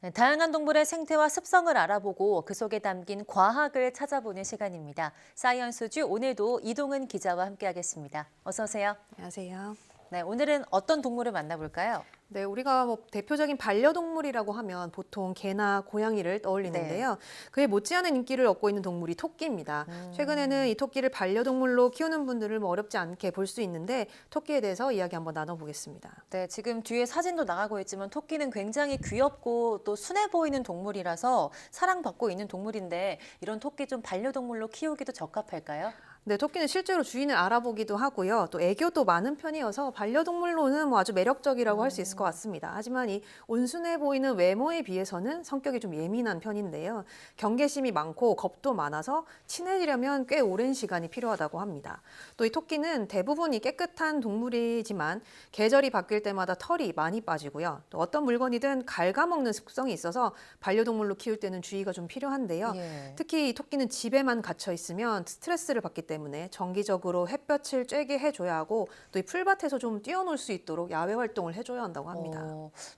네, 다양한 동물의 생태와 습성을 알아보고 그 속에 담긴 과학을 찾아보는 시간입니다. 사이언스주 오늘도 이동은 기자와 함께하겠습니다. 어서 오세요. 안녕하세요. 네, 오늘은 어떤 동물을 만나볼까요? 네, 우리가 뭐 대표적인 반려동물이라고 하면 보통 개나 고양이를 네. 떠올리는데요. 그에 못지않은 인기를 얻고 있는 동물이 토끼입니다. 최근에는 음, 이 토끼를 반려동물로 키우는 분들을 뭐 어렵지 않게 볼 수 있는데 토끼에 대해서 이야기 한번 나눠보겠습니다. 네, 지금 뒤에 사진도 나가고 있지만 토끼는 굉장히 귀엽고 또 순해 보이는 동물이라서 사랑받고 있는 동물인데 이런 토끼 좀 반려동물로 키우기도 적합할까요? 네, 토끼는 실제로 주인을 알아보기도 하고요. 또 애교도 많은 편이어서 반려동물로는 뭐 아주 매력적이라고 할 수 있을 것 음. 같습니다. 하지만 이 온순해 보이는 외모에 비해서는 성격이 좀 예민한 편인데요. 경계심이 많고 겁도 많아서 친해지려면 꽤 오랜 시간이 필요하다고 합니다. 또 이 토끼는 대부분 이 깨끗한 동물이지만 계절이 바뀔 때마다 털이 많이 빠지고요. 또 어떤 물건이든 갉아먹는 습성이 있어서 반려동물로 키울 때는 주의가 좀 필요한데요. 예. 특히 이 토끼는 집에만 갇혀 있으면 스트레스를 받기 때문에 정기적으로 햇볕을 쬐게 해줘야 하고 또 이 풀밭에서 좀 뛰어놀 수 있도록 야외 활동을 해줘야 한다고 합니다.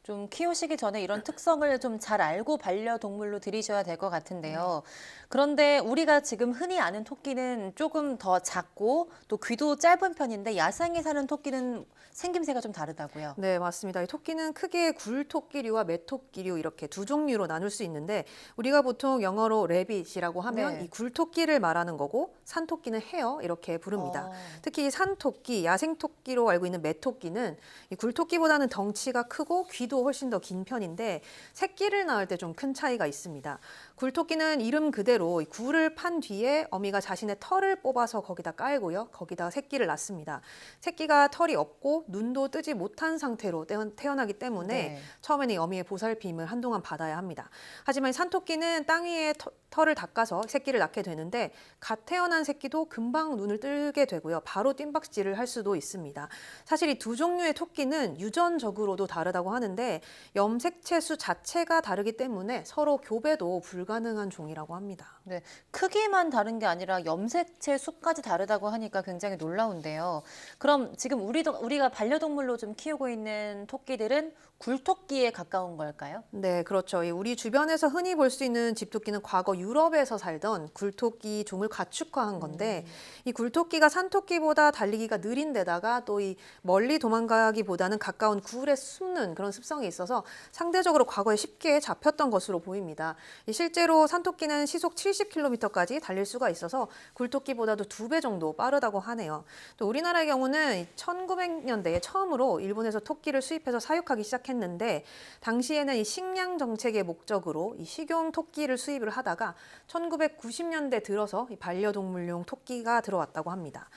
좀 키우시기 전에 이런 특성을 좀 잘 알고 반려동물로 들이셔야 될 것 네. 같은데요. 그런데 우리가 지금 흔히 아는 토끼는 조금 더 작고 또 귀도 짧은 편인데 야생에 사는 토끼는 생김새가 좀 다르다고요. 네, 맞습니다. 이 토끼는 크게 굴토끼류와 메토끼류 이렇게 두 종류로 나눌 수 있는데 우리가 보통 영어로 레빗이라고 하면 이 네. 굴토끼를 말하는 거고 산토끼는 헤어 이렇게 부릅니다. 어, 특히 이 산토끼, 야생토끼로 알고 있는 메토끼는 이 굴토끼보다는 덩치가 크고 귀도 훨씬 더 긴 편인데 새끼를 낳을 때 좀 큰 차이가 있습니다. 굴토끼는 이름 그대로 이 굴을 판 뒤에 어미가 자신의 털을 뽑아서 거기다 깔고요. 거기다 새끼를 낳습니다. 새끼가 털이 없고 눈도 뜨지 못한 상태로 태어나기 때문에 네. 처음에는 이 어미의 보살핌을 한동안 받아야 합니다. 하지만 산토끼는 땅 위에 털을 닦아서 새끼를 낳게 되는데 갓 태어난 새끼도 금방 눈을 뜨게 되고요. 바로 뜀박질을 할 수도 있습니다. 사실 이 두 종류의 토끼는 유전적으로도 다르다고 하는데 염색체 수 자체가 다르기 때문에 서로 교배도 불가능한 종이라고 합니다. 네, 크기만 다른 게 아니라 염색체 수까지 다르다고 하니까 굉장히 놀라운데요. 그럼 지금 우리가 반려동물로 좀 키우고 있는 토끼들은 굴토끼에 가까운 걸까요? 네, 그렇죠. 이 우리 주변에서 흔히 볼 수 있는 집토끼는 과거 유럽에서 살던 굴토끼 종을 가축화한 건데 이 굴토끼가 산토끼보다 달리기가 느린 데다가 또 이 멀리 도망가기보다는 가까운 굴에 숨는 그런 습성이 있어서 상대적으로 과거에 쉽게 잡혔던 것으로 보입니다. 이 실제로 산토끼는 시속 70km까지 달릴 수가 있어서 굴토끼보다도 2배 정도 빠르다고 하네요. 또 우리나라의 경우는 1900년대에 처음으로 일본에서 토끼를 수입해서 사육하기 시작했는데 당시에는 이 식량 정책의 목적으로 이 식용 토끼를 수입을 하다가 1990년대 들어서 이 반려동물용 토끼가 들어왔다고 합니다.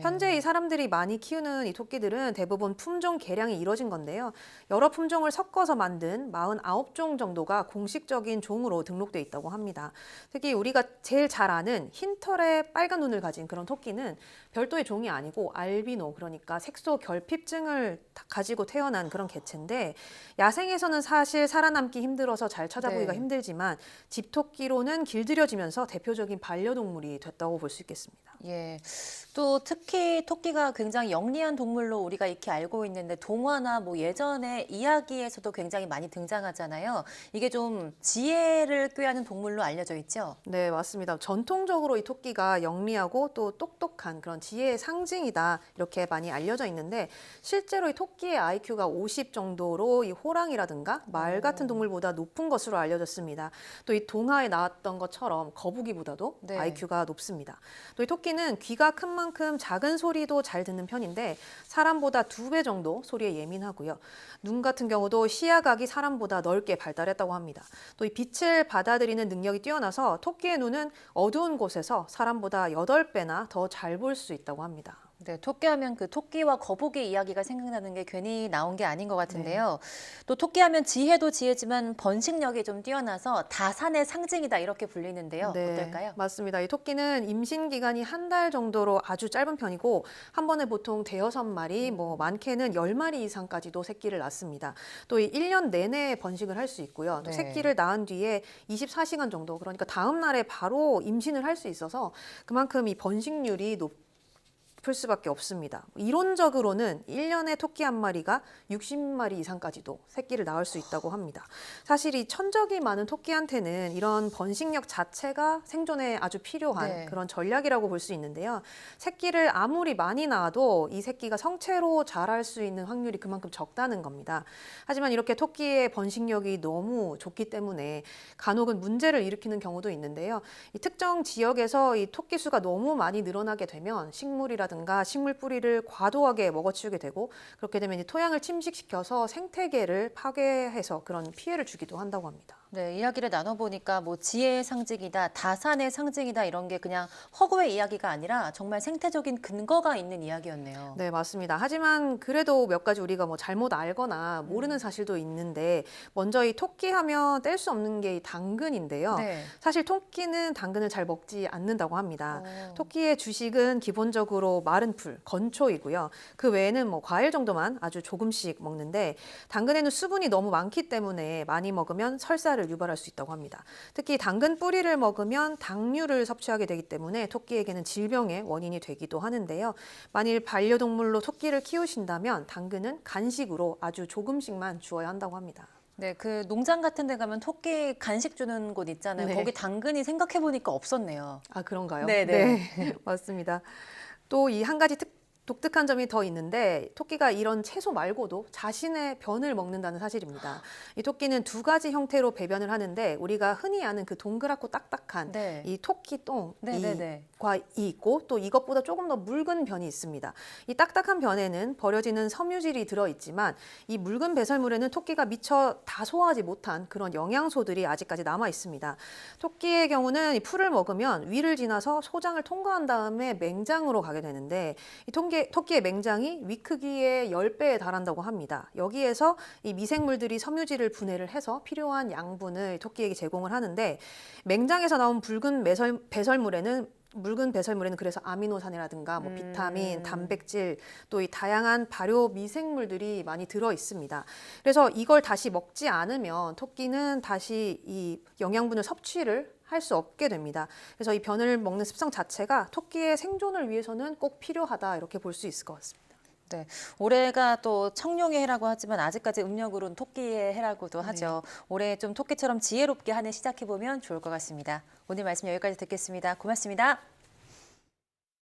현재 이 네. 사람들이 많이 키우는 이 토끼들은 대부분 품종 개량이 이뤄진 건데요. 여러 품종을 섞어서 만든 49종 정도가 공식적인 종으로 등록돼 있다고 합니다. 특히 우리가 제일 잘 아는 흰 털에 빨간 눈을 가진 그런 토끼는 별도의 종이 아니고 알비노, 그러니까 색소 결핍증을 가지고 태어난 그런 개체인데 야생에서는 사실 살아남기 힘들어서 잘 찾아보기가 네. 힘들지만 집토끼로는 길들여지면서 대표적인 반려동물이 됐다고 볼 수 있겠습니다. 예. 또 특히 토끼가 굉장히 영리한 동물로 우리가 익히 알고 있는데 동화나 뭐 예전의 이야기에서도 굉장히 많이 등장하잖아요. 이게 좀 지혜를 꾀하는 동물로 알려져 있죠? 네, 맞습니다. 전통적으로 이 토끼가 영리하고 또 똑똑한 그런 지혜의 상징이다, 이렇게 많이 알려져 있는데 실제로 이 토끼의 IQ가 50 정도로 이 호랑이라든가 말 같은 어, 동물보다 높은 것으로 알려졌습니다. 또 이 동화에 나왔던 것처럼 거북이보다도 네. IQ가 높습니다. 또 이 토끼는 귀가 큰 만큼 작은 소리도 잘 듣는 편인데 사람보다 2배 정도 소리에 예민하고요. 눈 같은 경우도 시야각이 사람보다 넓게 발달했다고 합니다. 또 이 빛을 받아들이는 능력이 뛰어나서 토끼의 눈은 어두운 곳에서 사람보다 8배나 더 잘 볼 수 있다고 합니다. 네, 토끼하면 그 토끼와 거북이 이야기가 생각나는 게 괜히 나온 게 아닌 것 네. 같은데요. 또 토끼하면 지혜도 지혜지만 번식력이 좀 뛰어나서 다산의 상징이다 이렇게 불리는데요. 네, 어떨까요? 맞습니다. 이 토끼는 임신 기간이 한 달 정도로 아주 짧은 편이고 한 번에 보통 대여섯 마리, 뭐 많게는 10마리 이상까지도 새끼를 낳습니다. 또 이 1년 내내 번식을 할 수 있고요. 또 네. 새끼를 낳은 뒤에 24시간 정도, 그러니까 다음 날에 바로 임신을 할 수 있어서 그만큼 이 번식률이 풀 수밖에 없습니다. 이론적으로는 1년에 토끼 한 마리가 60마리 이상까지도 새끼를 낳을 수 있다고 합니다. 사실 이 천적이 많은 토끼한테는 이런 번식력 자체가 생존에 아주 필요한 네. 그런 전략이라고 볼 수 있는데요. 새끼를 아무리 많이 낳아도 이 새끼가 성체로 자랄 수 있는 확률이 그만큼 적다는 겁니다. 하지만 이렇게 토끼의 번식력이 너무 좋기 때문에 간혹은 문제를 일으키는 경우도 있는데요. 이 특정 지역에서 이 토끼 수가 너무 많이 늘어나게 되면 식물이라든가 식물 뿌리를 과도하게 먹어치우게 되고, 그렇게 되면 이 토양을 침식시켜서 생태계를 파괴해서 그런 피해를 주기도 한다고 합니다. 네, 이야기를 나눠보니까 뭐 지혜의 상징이다, 다산의 상징이다 이런 게 그냥 허구의 이야기가 아니라 정말 생태적인 근거가 있는 이야기였네요. 네, 맞습니다. 하지만 그래도 몇 가지 우리가 뭐 잘못 알거나 모르는 사실도 있는데, 먼저 이 토끼 하면 뗄 수 없는 게 이 당근인데요. 네. 사실 토끼는 당근을 잘 먹지 않는다고 합니다. 어. 토끼의 주식은 기본적으로 마른 풀, 건초이고요. 그 외에는 뭐 과일 정도만 아주 조금씩 먹는데, 당근에는 수분이 너무 많기 때문에 많이 먹으면 설사를 유발할 수 있다고 합니다. 특히 당근 뿌리를 먹으면 당류를 섭취하게 되기 때문에 토끼에게는 질병의 원인이 되기도 하는데요. 만일 반려동물로 토끼를 키우신다면 당근은 간식으로 아주 조금씩만 주어야 한다고 합니다. 네, 그 농장 같은 데 가면 토끼 간식 주는 곳 있잖아요. 네. 거기 당근이 생각해보니까 없었네요. 아, 그런가요? 네네. 네, 맞습니다. 또 이 한 가지 독특한 점이 더 있는데, 토끼가 이런 채소 말고도 자신의 변을 먹는다는 사실입니다. 이 토끼는 두 가지 형태로 배변을 하는데, 우리가 흔히 아는 그 동그랗고 딱딱한 네. 이 토끼똥 네네네. 이 있고, 또 이것보다 조금 더 묽은 변이 있습니다. 이 딱딱한 변에는 버려지는 섬유질이 들어있지만, 이 묽은 배설물에는 토끼가 미처 다 소화하지 못한 그런 영양소들이 아직까지 남아 있습니다. 토끼의 경우는 이 풀을 먹으면 위를 지나서 소장을 통과한 다음에 맹장으로 가게 되는데, 이 토끼의 맹장이 위 크기의 10배에 달한다고 합니다. 여기에서 이 미생물들이 섬유질을 분해를 해서 필요한 양분을 토끼에게 제공을 하는데, 맹장에서 나온 붉은 배설물에는 그래서 아미노산이라든가 뭐 비타민, 단백질, 또 이 다양한 발효 미생물들이 많이 들어 있습니다. 그래서 이걸 다시 먹지 않으면 토끼는 다시 이 영양분을 섭취를 할 수 없게 됩니다. 그래서 이 변을 먹는 습성 자체가 토끼의 생존을 위해서는 꼭 필요하다, 이렇게 볼 수 있을 것 같습니다. 네, 올해가 또 청룡의 해라고 하지만 아직까지 음력으로는 토끼의 해라고도 하죠. 올해 좀 토끼처럼 지혜롭게 한 해 시작해보면 좋을 것 같습니다. 오늘 말씀 여기까지 듣겠습니다. 고맙습니다.